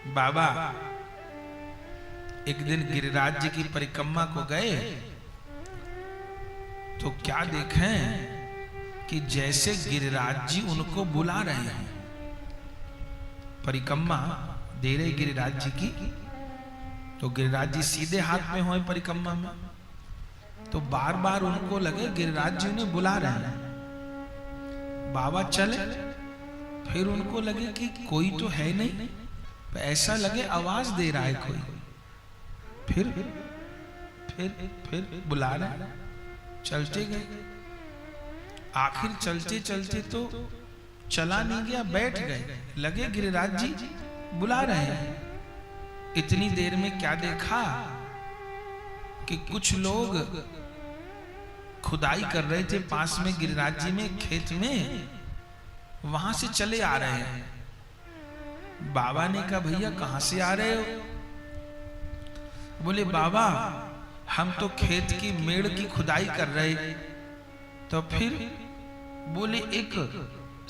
बाबा एक दिन गिरिराज जी की परिक्रमा को गए तो क्या देखें कि जैसे गिरिराज जी उनको बुला रहे हैं। परिक्रमा दे रहे गिरिराज जी की, तो गिरिराज जी सीधे हाथ में हुए परिक्रमा में, तो बार बार उनको लगे गिरिराज जी उन्हें बुला रहे हैं। बाबा चले, फिर उनको लगे कि कोई तो है नहीं, तो ऐसा लगे आवाज दे रहा है कोई, फिर बुला रहे, चलते गए। आखिर चलते चलते तो चला नहीं गया, बैठ गए, लगे गिरिराज जी बुला रहे हैं। इतनी देर में क्या देखा कि कुछ लोग खुदाई कर रहे थे पास में गिरिराज जी में खेत में, वहां से चले आ रहे हैं। बाबा ने कहा भैया कहां से आ रहे हो? बोले बाबा हम तो खेत की मेड़ की खुदाई कर रहे। तो फिर बोले एक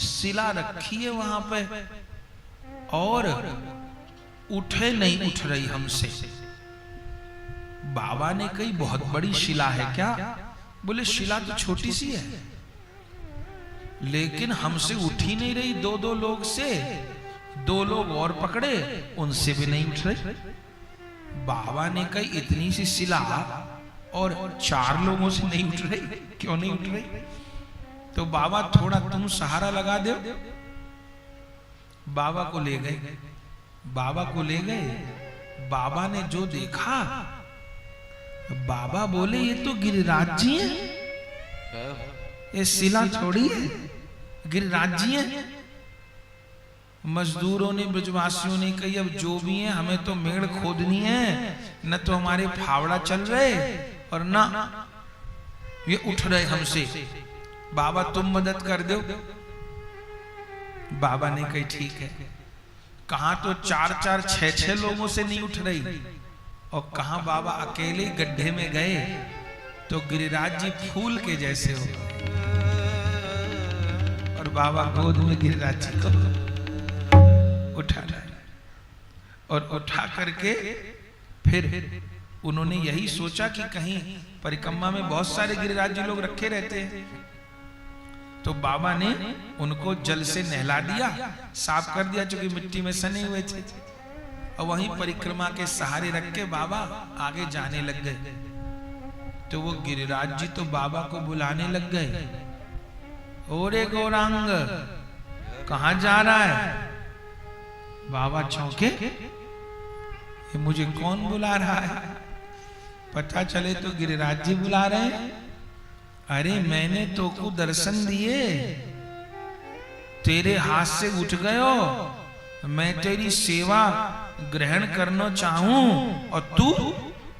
शिला रखी है वहां पे और उठे नहीं उठ रही हमसे। बाबा ने कही बहुत बड़ी शिला है क्या? बोले शिला तो छोटी सी है, लेकिन हमसे उठ ही नहीं रही। दो लोग से, 2 लोग और पकड़े, उनसे भी नहीं उठ रही। बाबा ने कही इतनी सी शिला और 4 लोगों से नहीं उठ रही, क्यों नहीं उठ रही? तो बाबा थोड़ा तुम सहारा लगा दो। बाबा को ले गए, बाबा को ले गए। बाबा ने जो देखा, बाबा बोले ये तो गिरिराज जी हैं, ये शिला थोड़ी है, गिरिराज जी हैं। मजदूरों ने, ब्रजवासियों ने कही अब जो भी है हमें तो मेड़ खोदनी है, न तो हमारे फावड़ा चल रहे और ना ये उठ रहे हमसे। बाबा तुम मदद कर दो। बाबा ने कही ठीक है। कहां तो 4-4, 6-6 लोगों से नहीं उठ रही, और कहां बाबा अकेले गड्ढे में गए तो गिरिराज जी फूल के जैसे हो, और बाबा गोद में गिरिराज जी को उठा और उठा करके फिर उन्होंने यही सोचा कि कहीं परिक्रमा में बहुत सारे गिरिराज जी लोग रखे रहते हैं, तो बाबा ने उनको जल से नहला दिया, साफ कर दिया, चूंकि मिट्टी में सने हुए थे। और वहीं परिक्रमा के सहारे रख के बाबा आगे जाने लग गए। तो वो गिरिराज जी तो बाबा को बुलाने लग गए, ओरे गौरांग कहां जा रहा है? बाबा चौंके, ये मुझे कौन बुला रहा है? पता चले तो गिरिराज जी बुला रहे हैं। अरे मैंने तो को दर्शन दिए, तेरे हाथ से उठ गयो, मैं तेरी सेवा ग्रहण करना चाहूं, और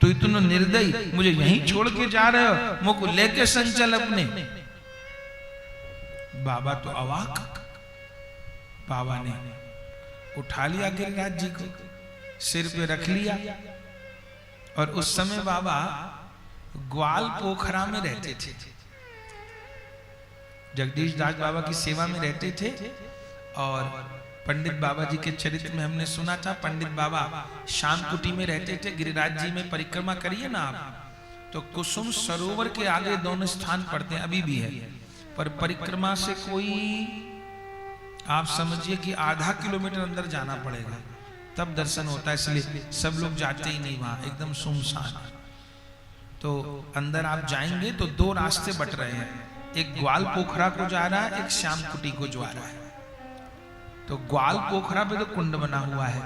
तू इतना निर्दयी मुझे यहीं छोड़ के जा रहे हो, मुझको लेके संचल अपने। बाबा तो अवाक। बाबा ने उठा लिया गिरिराज जी को, सिर पे रख लिया, और उस समय बाबा ग्वाल पोखरा में रहते थे। जगदीश दास बाबा की सेवा में रहते थे। और पंडित बाबा जी के चरित्र में हमने सुना था, पंडित बाबा शाम कुटी में रहते थे। गिरिराज जी में परिक्रमा करिए ना आप, तो कुसुम सरोवर के आगे दोनों स्थान पड़ते हैं, अभी भी है। पर परिक्रमा से कोई आप समझिए कि आधा किलोमीटर अंदर जाना पड़ेगा, तब दर्शन होता है, इसलिए सब लोग जाते ही नहीं वहां, एकदम सुनसान। तो अंदर आप जाएंगे तो 2 रास्ते बट रहे हैं, एक ग्वाल पोखरा को जा रहा है, एक श्याम कुटी को जा रहा है। तो ग्वाल पोखरा पे तो कुंड बना हुआ है,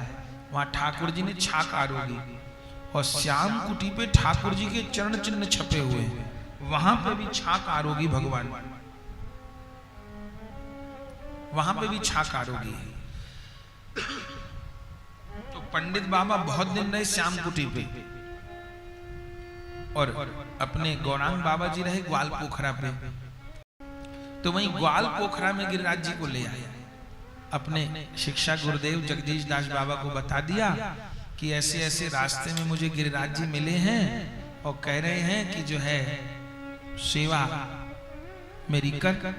वहां ठाकुर जी ने छाक आरोगी, और श्याम कुटी पे ठाकुर जी के चरण चिन्ह छपे हुए हैं, वहां पे भी छाक आरोगी भगवान, वहां पे भी छाक आरोगी है। तो पंडित बाबा बहुत दिन रहे श्याम कुटी पे, और अपने गौरांग बाबा जी रहे ग्वाल पोखरा पे। तो वहीं ग्वाल पोखरा में गिरिराज जी को ले आया, अपने शिक्षा गुरुदेव जगदीश दास बाबा को बता दिया कि ऐसे ऐसे रास्ते में मुझे गिरिराज जी मिले हैं, और कह रहे हैं कि जो है सेवा मेरी कर।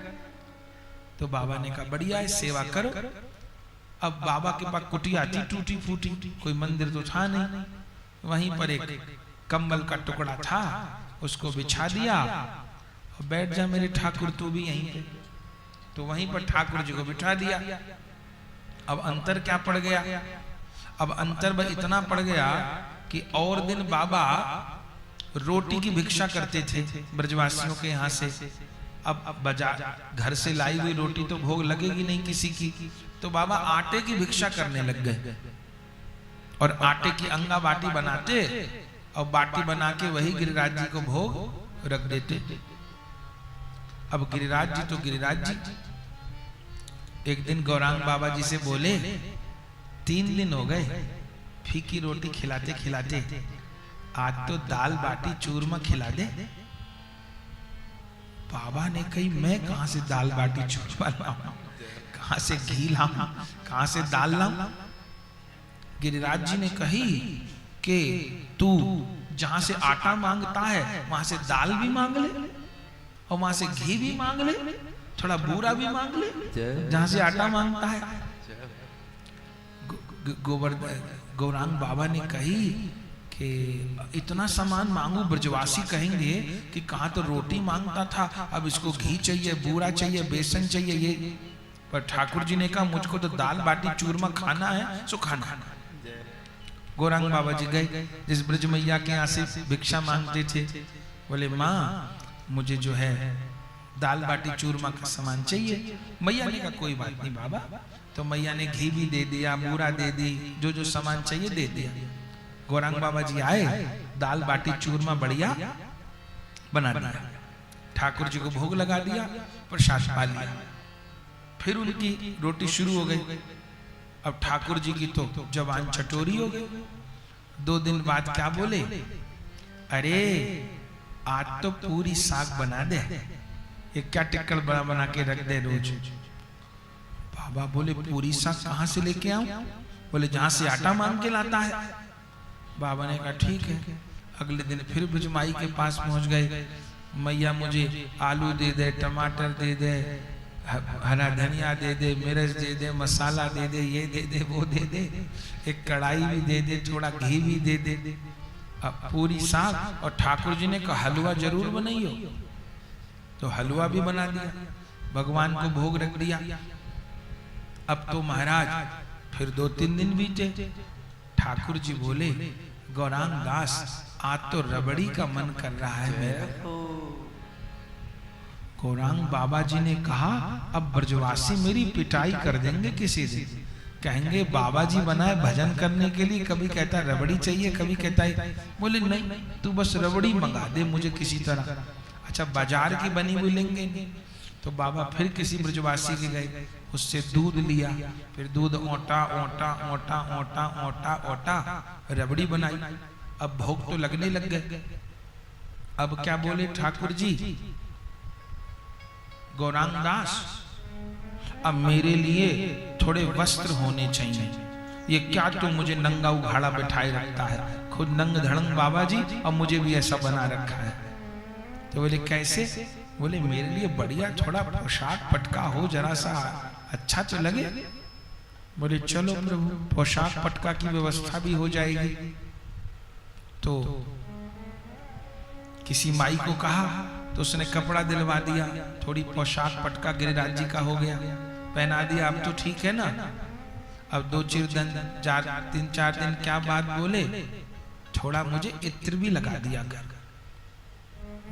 तो बाबा ने कहा बढ़िया है, सेवा करो। अब बाबा के पास कुटिया थी टूटी फूटी, कोई मंदिर तो था नहीं, वहीं पर एक कंबल का टुकड़ा था, उसको बिछा दिया और बैठ जा मेरे ठाकुर तू भी यहीं पे। तो वहीं पर ठाकुर जी को बिठा दिया। अब अंतर क्या पड़ गया? अब अंतर इतना पड़ गया कि और दिन बाबा रोटी की भिक्षा करते थे ब्रजवासियों के यहाँ से। अब बाजार घर से लाई हुई रोटी तो भोग लगेगी नहीं किसी की, तो बाबा आटे की भिक्षा करने लग गए और आटे की अंगा बाटी बनाते और बाटी बना के वही गिरिराज जी को भोग रख देते। अब गिरिराज जी तो गिरिराज जी, एक दिन गौरांग बाबा जी से बोले 3 दिन हो गए फीकी रोटी खिलाते खिलाते, आज तो दाल बाटी चूरमा खिला दे। बाबा ने कही मैं कहां से दाल बाटी चूरमा लाऊं, कहां से घी लाऊं, कहां से दाल लाऊं? गिरिराज जी ने कही कि तू जहां से आटा मांगता है वहां से दाल भी मांग ले और वहां से घी भी मांग ले, थोड़ा बूरा भी मांग ले जहां से आटा मांगता है। गौरांग बाबा ने कही कि इतना सामान मांगू, ब्रजवासी कहेंगे कि कहाँ तो रोटी मांगता था, अब इसको घी चाहिए, बूरा चाहिए, बेसन चाहिए ये। पर ठाकुर जी ने कहा मुझको तो दाल बाटी चूरमा खाना है, सो खाना। गौरांग बाबा जी गए जिस ब्रज मैया के यहाँ से भिक्षा मांगते थे, बोले माँ मुझे जो है दाल बाटी चूरमा का सामान चाहिए। मैया ने कहा कोई बात नहीं बाबा। तो मैया ने घी भी दे दिया, बूरा दे दी, जो जो सामान चाहिए दे दिया। गौरांग बाबा जी आए, दाल बाटी चूरमा बढ़िया बना दिया, ठाकुर जी को भोग लगा दिया, प्रसाद पा लिया। फिर उनकी रोटी शुरू हो गई। अब ठाकुर जी की तो जवान चटोरी हो गई। 2 दिन बाद क्या बोले, अरे आज तो पूरी साग बना दे, ये क्या टिक्कड़ बना बना के रख दे रोज। बाबा बोले पूरी साग कहां से लेके आऊं? बोले जहां से आटा मांग के लाता है। बाबा ने कहा ठीक है। अगले दिन फिर भुजमाई के पास पहुंच गए, मैया मुझे आलू दे दे, टमाटर दे दे, हरा धनिया दे दे, मिर्च दे दे, मसाला दे दे, ये दे दे, वो दे दे, एक कढ़ाई भी दे दे, थोड़ा घी भी दे दे। अब पूरी साग। और ठाकुर जी ने कहा हलवा जरूर बनाइयो, तो हलवा भी बना दिया, भगवान को भोग रख दिया। अब तो महाराज फिर 2-3 दिन बीते। ठाकुर जी बोले गौरांग दास आज तो रबड़ी का मन कर रहा है मेरा। गौरांग बाबा जी ने कहा अब ब्रजवासी मेरी पिटाई कर देंगे किसी दिन, कहेंगे बाबा जी बनाए भजन करने के लिए, कभी कहता है रबड़ी चाहिए, कभी कहता है। बोले नहीं तू बस रबड़ी मंगा दे मुझे किसी तरह। अच्छा बाजार की बनी हुई लेंगे। तो बाबा फिर किसी ब्रजवासी के गए, उससे दूध लिया, फिर दूध ओटा ओटा ओटा ओटा ओटा ओटा रबड़ी बनाई। अब भोग तो लगने लग गए। अब क्या बोले ठाकुर जी, गौरांग दास अब मेरे लिए थोड़े वस्त्र होने चाहिए, ये क्या तू मुझे नंगा उघाड़ा बैठाए रखता है, खुद नंग धड़ंग बाबा जी और मुझे भी ऐसा बना रखा है। तो बोले कैसे? बोले मेरे लिए बढ़िया थोड़ा पोशाक पटका हो, जरा सा अच्छा तो लगे। बोले चलो प्रभु पोशाक पटका की व्यवस्था भी हो जाएगी। तो किसी माई को कहा तो उसने कपड़ा दिलवा दिया, थोड़ी पोशाक पटका गिरिराज जी का हो गया, पहना दिया। अब तो ठीक है ना। अब 3-4 दिन क्या बात बोले, थोड़ा मुझे इत्र भी लगा दिया कर।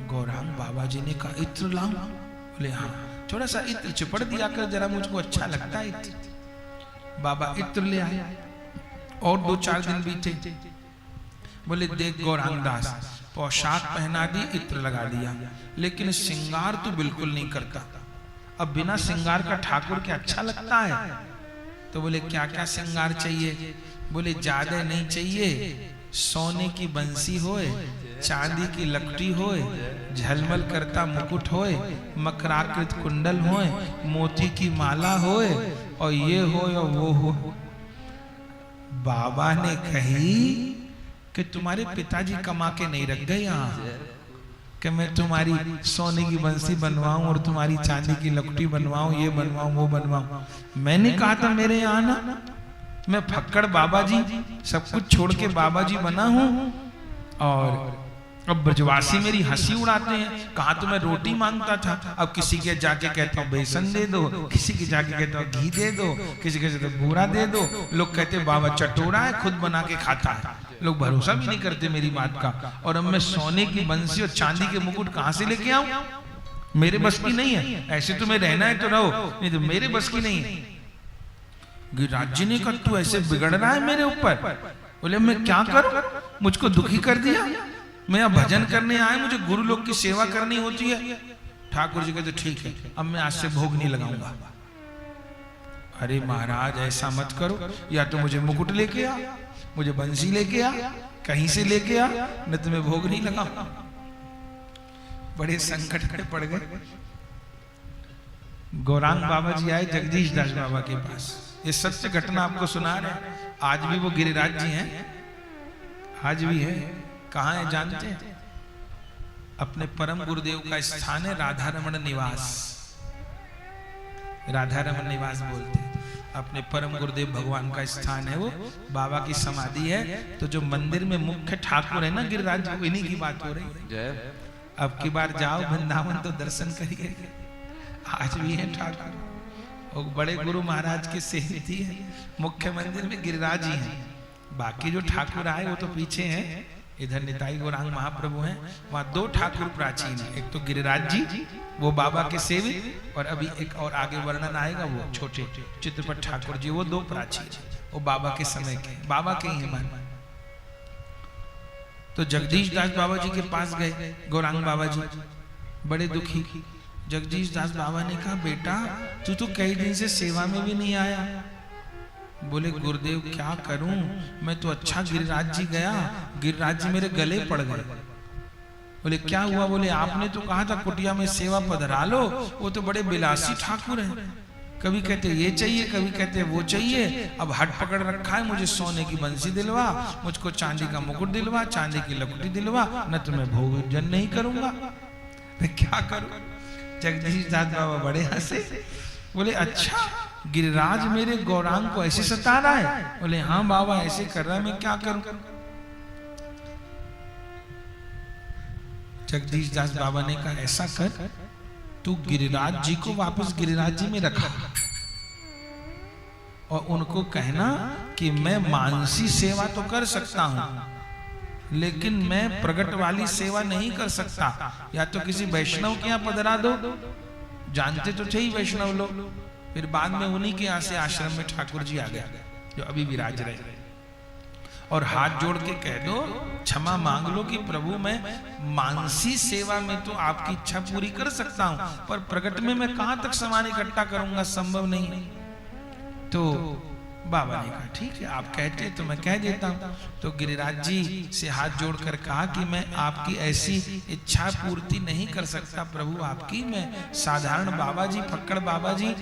गौरांग बाबा जी ने कहा इत्र लाऊं? बोले हाँ थोड़ा सा इत्र चिपड़ दिया कर, जरा मुझको अच्छा लगता है इत्र। बाबा इत्र ले आए। और 2-4 दिन बीते। बोले देख गौरांग दास पोशाक पहना दी, इत्र लगा दिया, लेकिन श्रृंगार तो बिल्कुल नहीं करता। अब बिना श्रृंगार का ठाकुर क्या अच्छा लगता है? तो बोले क्या क्या श्रृंगार चाहिए? बोले ज्यादा नहीं चाहिए, सोने की बंसी होए, चांदी की लकड़ी होए, झलमल करता मुकुट होए, मकराकृत कुंडल होए, मोती की माला होए, और ये हो और वो हो। बाबा ने कही कि तुम्हारे पिताजी कमा के नहीं रख गए यहाँ, कि मैं तुम्हारी सोने की बंसी बनवाऊं और तुम्हारी चांदी की लकड़ी बनवाऊं, ये बनवाऊं वो बनवाऊं। मैंने कहा था मेरे यहाँ आना, मैं फक्कड़ बाबा जी सब कुछ छोड़ के बाबा जी बना हूं, और अब ब्रजवासी मेरी हंसी उड़ाते हैं। कहा तो मैं रोटी मांगता था, अब किसी के जाके कहता हूँ बेसन दे दो, किसी के जाके कहता हूँ घी दे दो, किसी के कहते बूरा दे दो। लोग कहते बाबा चटोरा है, खुद बना के खाता है। लोग भरोसा भी नहीं करते मेरी बात का। और अब मैं सोने की बंसी और चांदी के मुकुट कहां से लेके आऊं? मेरे बस की नहीं है। ऐसे तुम्हें रहना है तो रहो, नहीं तो मेरे बस की नहीं है। गिरिराज जी ने कहा तू ऐसे बिगड़ रहा है मेरे ऊपर। बोले मैं क्या करूं, मुझको दुखी कर दिया। मैं यहाँ भजन करने आया, मुझे गुरु लोग की सेवा करनी होती है। ठाकुर जी कहते ठीक है, अब मैं आज से भोग नहीं लगाऊंगा। अरे महाराज ऐसा मत करो, या तो मुझे मुकुट लेके आ, मुझे बंसी लेके आ, कहीं से लेके आ, न तो मैं भोग नहीं लगाऊंगा। बड़े संकट में पड़ गए। गौरांग बाबा जी आए जगदीश दास बाबा के पास। ये सत्य घटना आपको सुना रहे। आज भी वो गिरिराज जी हैं, आज भी है। कहाँ है जानते हैं? अपने परम गुरुदेव का स्थान है राधा रमण निवास। राधा रमण निवास बोलते हैं। अपने परम गुरुदेव भगवान का स्थान है वो, बाबा की समाधि है। तो जो मंदिर में मुख्य ठाकुर है ना गिरिराज जी, इन्हीं की बात हो रही है। अब की बार जाओ वृंदावन तो दर्शन करिए, आज भी है ठाकुर। और बड़े गुरु महाराज के सेवती है, मुख्य मंदिर में गिरिराज जी हैं। बाकी जो ठाकुर आए वो तो पीछे हैं। इधर निताई गौरांग महाप्रभु हैं, वहां दो ठाकुर प्राचीन है। एक तो गिरिराज जी, वो बाबा के सेवित, और अभी एक और आगे वर्णन आएगा वो छोटे चित्रपट ठाकुर जी, वो दो प्राचीन, वो बाबा के समय के, बाबा के ही मान। तो जगदीश दास बाबा जी के पास गए गौरांग बाबा जी, बड़े दुखी। जगदीश दास बाबा ने कहा बेटा तू तो कई दिन से सेवा में भी नहीं आया। बोले गुरुदेव क्या करूं, मैं तो अच्छा गिरिराज जी गया, गिरिराज जी मेरे गले पड़ गए। बोले क्या हुआ? बोले आपने तो कहा था कुटिया में सेवा पधरा लो, वो तो बड़े बिलासी ठाकुर हैं, कभी कहते ये चाहिए, कभी कहते वो चाहिए। अब हट पकड़ रखा है, मुझे सोने की बंसी दिलवा, मुझको चांदी का मुकुट दिलवा, चांदी की लकड़ी दिलवा, न तो मैं भोजन नहीं करूंगा। मैं क्या करूं? जगदीश दास बाबा बड़े हंसे। बोले अच्छा गिरिराज मेरे गौरांग को ऐसे सता रहा है? बोले हाँ बाबा ऐसे कर रहा है, मैं क्या करूं? जगदीश दास बाबा ने कहा ऐसा कर, तू गिरिराज जी को वापस गिरिराज जी में रखा और उनको कहना कि मैं मानसी सेवा तो कर सकता हूं, लेकिन मैं प्रगट वाली सेवा नहीं कर सकता। या तो किसी वैष्णव के यहाँ पधरा दो, जानते तो थे ही वैष्णव लोग। फिर बाद में उन्हीं के यहाँ से आश्रम में ठाकुर जी आ गया जो अभी विराज रहे, और हाथ जोड़ के कह दो, क्षमा मांग लो कि प्रभु मैं मानसी सेवा में तो आपकी इच्छा पूरी कर सकता हूं, पर प्रगट में मैं कहां तक सामान इकट्ठा करूंगा, संभव नहीं। तो बाबा ने कहा ठीक है आप कहते तो मैं कह देता हूं। तो गिरिराज जी से हाथ जोड़कर कहा कि मैं आपकी ऐसी इच्छा पूर्ति नहीं कर सकता प्रभु आपकी, मैं साधारण बाबा जी, फक्कड़ बाबा जी,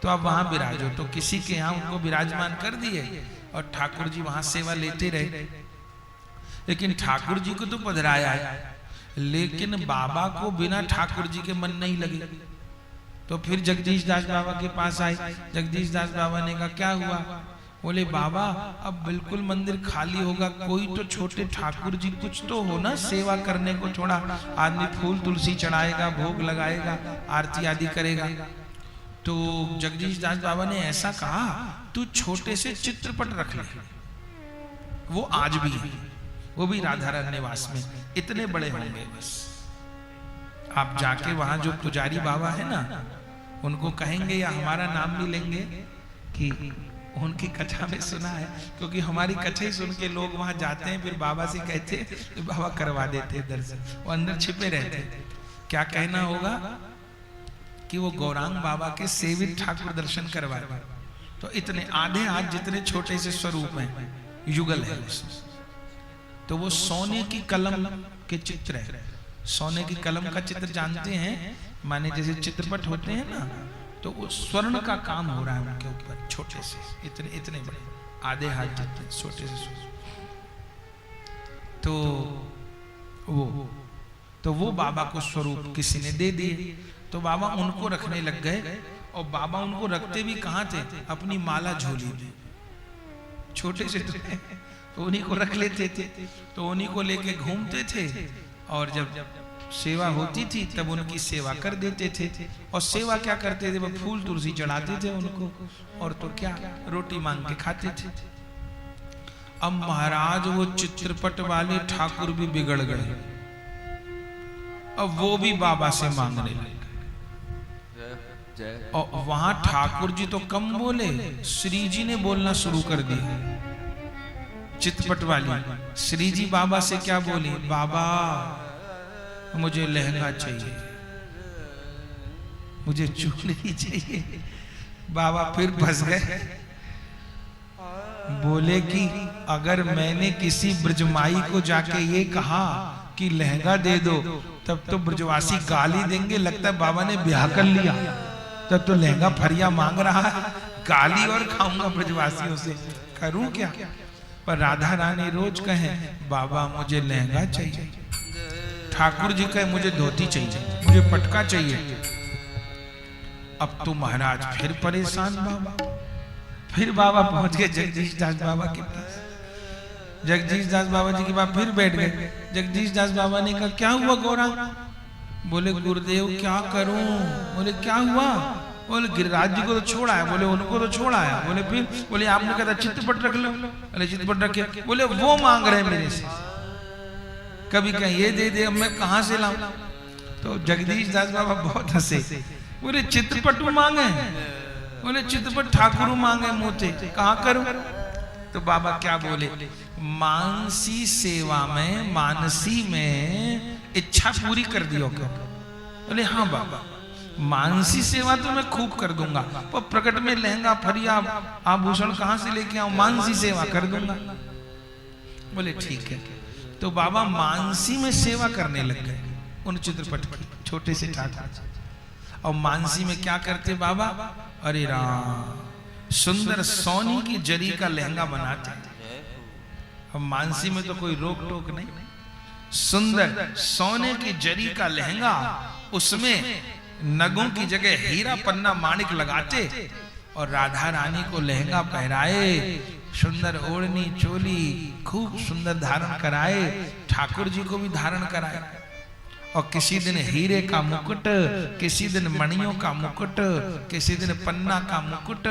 तो आप वहां विराजो। तो किसी के यहाँ उनको विराजमान कर दिए और ठाकुर जी वहां सेवा लेते रहे। लेकिन ठाकुर जी को तो पधराया है, लेकिन बाबा को बिना ठाकुर जी के मन नहीं लगे। तो फिर जगदीश दास बाबा के पास आए। जगदीश दास बाबा ने कहा क्या हुआ? बोले बाबा अब बिल्कुल मंदिर खाली होगा, कोई तो छोटे ठाकुर जी कुछ तो हो ना सेवा करने को, थोड़ा आदमी फूल तुलसी चढ़ाएगा, भोग लगाएगा, आरती आदि करेगा। तो जगदीश दास बाबा ने ऐसा कहा तू छोटे से चित्रपट रख ले, वो आज भी है, वो भी राधारमण निवास में, इतने बड़े होंगे बस। आप जाके वहां जो पुजारी बाबा है ना, उनको कहेंगे या हमारा नाम भी लेंगे कि उनकी कथा में सुना है, क्योंकि हमारी कथा ही सुन के लोग वहां जाते हैं, फिर बाबा से कहते हैं तो बाबा करवा देते हैं दर्शन, वो अंदर छिपे रहते हैं। क्या कहना होगा कि वो गौरांग बाबा के सेवित ठाकुर दर्शन करवाए। तो इतने आधे हाथ जितने छोटे से स्वरूप हैं, युगल है। तो वो सोने की कलम के चित्र है। सोने की कलम का चित्र जानते हैं, माने जैसे चित्रपट होते हैं ना, तो वो स्वर्ण का काम हो रहा है उनके ऊपर, छोटे से इतने इतने बड़े, आधे हाथ जितने छोटे से। तो वो तो वो बाबा को स्वरूप किसी ने दे दिए। तो बाबा उनको रखने लग गए, और बाबा उनको रखते भी कहाँ थे, अपनी माला झोली में, छोटे से तो उन्हीं को रख लेते थे, तो उन्हीं को लेके घूमते थे, और जब सेवा होती थी तब उनकी सेवा कर देते थे। और सेवा क्या करते थे, वो फूल तुलसी चढ़ाते थे उनको, और तो क्या रोटी मांग के खाते थे। अब महाराज वो चित्रपट वाले ठाकुर भी बिगड़ गए, अब वो भी बाबा से मांगने लगे। और वहां ठाकुर जी तो कम बोले, श्री जी ने बोलना शुरू कर दिया। चित्रपट वाली श्री जी बाबा से क्या बोली, बाबा मुझे लहंगा चाहिए, मुझे चूड़ी चाहिए। बाबा फिर फंस गए, बोले कि अगर मैंने किसी ब्रजमाई को जाके ये कहा कि लहंगा दे दो, तब तो ब्रजवासी गाली देंगे, लगता है बाबा ने ब्याह कर लिया, तब तो लहंगा फरिया मांग रहा है, गाली और खाऊंगा ब्रजवासियों से, करूं क्या। पर राधा रानी रोज कहे, बाबा मुझे लहंगा चाहिए, ठाकुर जी कहे मुझे धोती चाहिए, मुझे पटका चाहिए। अब तो महाराज फिर परेशान बाबा, फिर बाबा पहुंच गए जगदीश दास बाबा के पास। जगदीश दास बाबा जी के पास फिर बैठ गए। जगदीश दास बाबा ने कहा, क्या हुआ गौरांग? बोले गुरुदेव क्या करूं। बोले क्या हुआ? बोले गिरिराज जी को तो छोड़ा है। बोले उनको तो छोड़ा है। बोले फिर? बोले आपने कहा था चित्रपट रख लो। बोले चित्रपट रखे। बोले वो मांग रहे मेरे से, कभी कहीं ये दे दे, अब मैं कहां से लाऊं। तो जगदीश दास बाबा बहुत हंसे, बोले चित्रपट मांगे? बोले चित्रपट ठाकुर मांगे मोते, कहां करूं? तो बाबा क्या बोले, मानसी सेवा में, मानसी में इच्छा पूरी कर दियो क्या? बोले हाँ बाबा, मानसी सेवा तो मैं खूब कर दूंगा, पर प्रकट में लहंगा फरिया आभूषण कहां से लेके आऊं, मानसी सेवा कर दूंगा। बोले ठीक है। तो बाबा मानसी में सेवा करने लग गए उन चित्रपट की, छोटे से ठाकुर। और मानसी में क्या करते बाबा, अरे राम, सुंदर सोनी की जरी का लहंगा बनाते। अब मानसी में तो कोई रोक टोक नहीं, सुंदर सोने की जरी का लहंगा, उसमें नगों की जगह हीरा पन्ना माणिक लगाते, और राधा रानी को लहंगा पहराए, सुंदर ओढ़नी चोली खूब सुंदर धारण कराए, ठाकुर जी को भी धारण कराए। और किसी दिन हीरे का मुकुट, किसी दिन मणियों का मुकुट, किसी दिन पन्ना का मुकुट,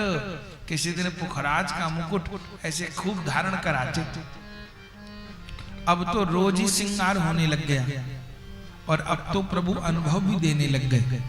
किसी दिन पुखराज का मुकुट, ऐसे खूब धारण कराते। अब तो रोज ही श्रृंगार होने लग गया, और अब तो प्रभु अनुभव भी देने लग गए।